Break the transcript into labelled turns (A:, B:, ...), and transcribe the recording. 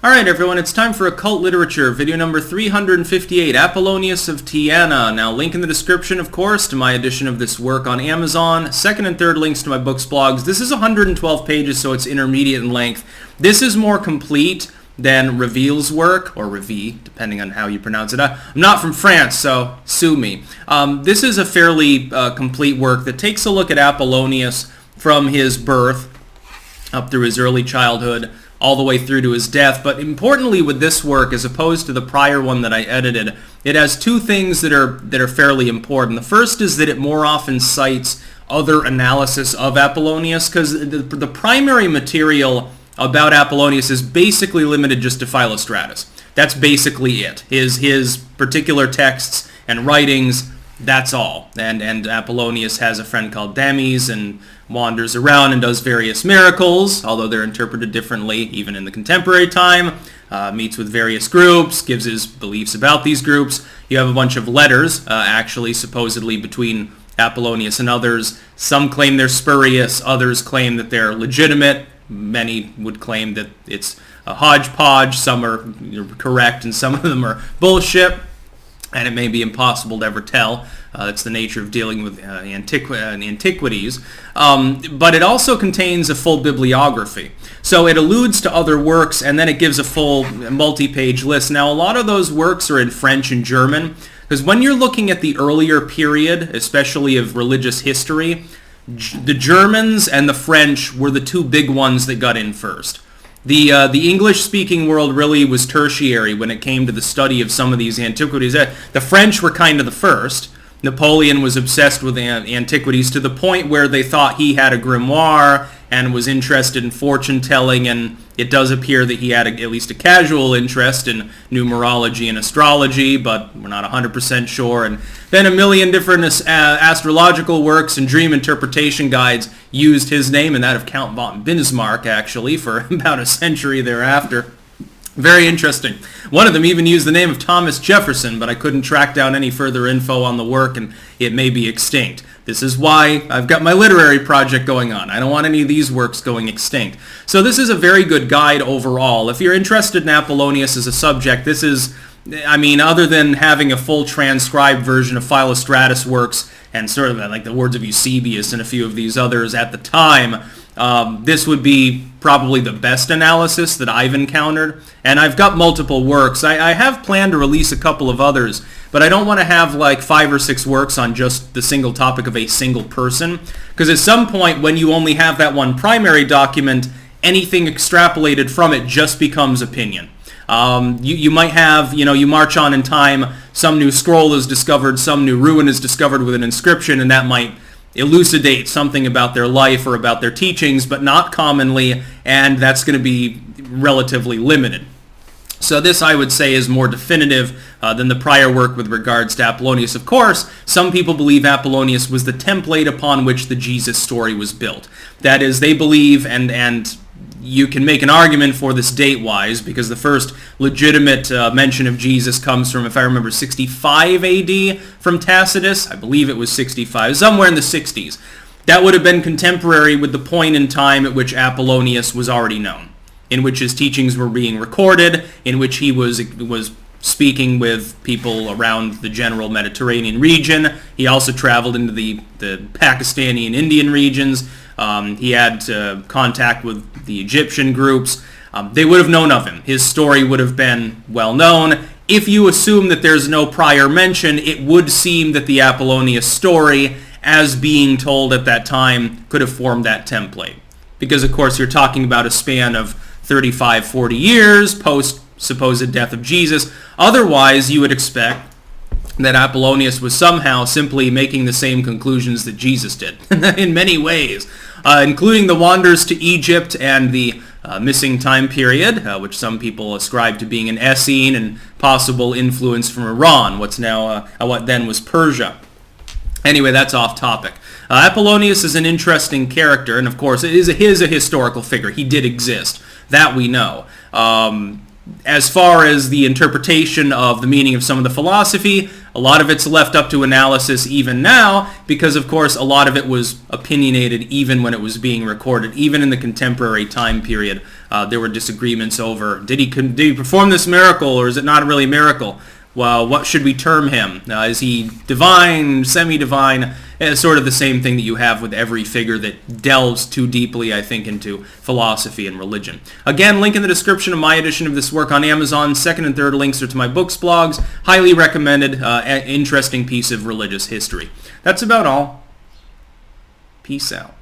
A: Alright everyone, it's time for Occult Literature, video number 358, Apollonius of Tyana. Now, link in the description, of course, to my edition of this work on Amazon. Second and third links to my books, blogs. This is 112 pages, so it's intermediate in length. This is more complete than Reveal's work, or Revi, depending on how you pronounce it. I'm not from France, so sue me. This is a fairly complete work that takes a look at Apollonius from his birth up through his early childhood, all the way through to his death. But importantly with this work, as opposed to the prior one that I edited, it has two things that are fairly important. The first is that it more often cites other analysis of Apollonius, because the primary material about Apollonius is basically limited just to Philostratus. That's basically it. His particular texts and writings, that's all. And Apollonius has a friend called Damis and wanders around and does various miracles, although they're interpreted differently even in the contemporary time, meets with various groups, gives his beliefs about these groups. You have a bunch of letters, actually, supposedly between Apollonius and others. Some claim they're spurious, others claim that they're legitimate. Many would claim that it's a hodgepodge. Some are correct and some of them are bullshit, and it may be impossible to ever tell. That's the nature of dealing with antiquities. But it also contains a full bibliography. So it alludes to other works, and then it gives a full multi-page list. Now, a lot of those works are in French and German, because when you're looking at the earlier period, especially of religious history, the Germans and the French were the two big ones that got in first. The English-speaking world really was tertiary when it came to the study of some of these antiquities. The French were kind of the first. Napoleon was obsessed with antiquities to the point where they thought he had a grimoire and was interested in fortune-telling, and it does appear that he had at least a casual interest in numerology and astrology, but we're not 100% sure. And then a million different astrological works and dream interpretation guides used his name, and that of Count von Bismarck, actually, for about a century thereafter. Very interesting. One of them even used the name of Thomas Jefferson, but I couldn't track down any further info on the work, and it may be extinct. This is why I've got my literary project going on. I don't want any of these works going extinct. So this is a very good guide overall. If you're interested in Apollonius as a subject, this is, I mean, other than having a full transcribed version of Philostratus works and sort of like the words of Eusebius and a few of these others at the time, this would be probably the best analysis that I've encountered. And I've got multiple works. I have planned to release a couple of others, but I don't want to have like 5 or 6 works on just the single topic of a single person, because at some point when you only have that one primary document, anything extrapolated from it just becomes opinion. You might have, you march on in time, some new scroll is discovered, some new ruin is discovered with an inscription, and that might elucidate something about their life or about their teachings, but not commonly, and that's going to be relatively limited. So this, I would say, is more definitive than the prior work with regards to Apollonius. Of course, some people believe Apollonius was the template upon which the Jesus story was built. That is, they believe, and you can make an argument for this date-wise, because the first legitimate mention of Jesus comes from, if I remember, 65 AD from Tacitus. I believe it was 65, somewhere in the 60s. That would have been contemporary with the point in time at which Apollonius was already known, in which his teachings were being recorded, in which he was speaking with people around the general Mediterranean region. He also traveled into the Pakistani and Indian regions. He had contact with the Egyptian groups. They would have known of him. His story would have been well known. If you assume that there's no prior mention, it would seem that the Apollonius story, as being told at that time, could have formed that template. Because, of course, you're talking about a span of 35, 40 years post supposed death of Jesus. Otherwise, you would expect that Apollonius was somehow simply making the same conclusions that Jesus did in many ways, including the wanders to Egypt and the missing time period, which some people ascribe to being an Essene and possible influence from Iran, what then was Persia. Anyway, that's off topic. Apollonius is an interesting character, and of course, he is a historical figure. He did exist. That we know. as far as the interpretation of the meaning of some of the philosophy, a lot of it's left up to analysis even now, because of course a lot of it was opinionated even when it was being recorded. Even in the contemporary time period, there were disagreements over, did he perform this miracle, or is it not really a miracle? Well, what should we term him? Is he divine, semi-divine? It's sort of the same thing that you have with every figure that delves too deeply, I think, into philosophy and religion. Again, link in the description of my edition of this work on Amazon. Second and third links are to my books, blogs. Highly recommended, interesting piece of religious history. That's about all. Peace out.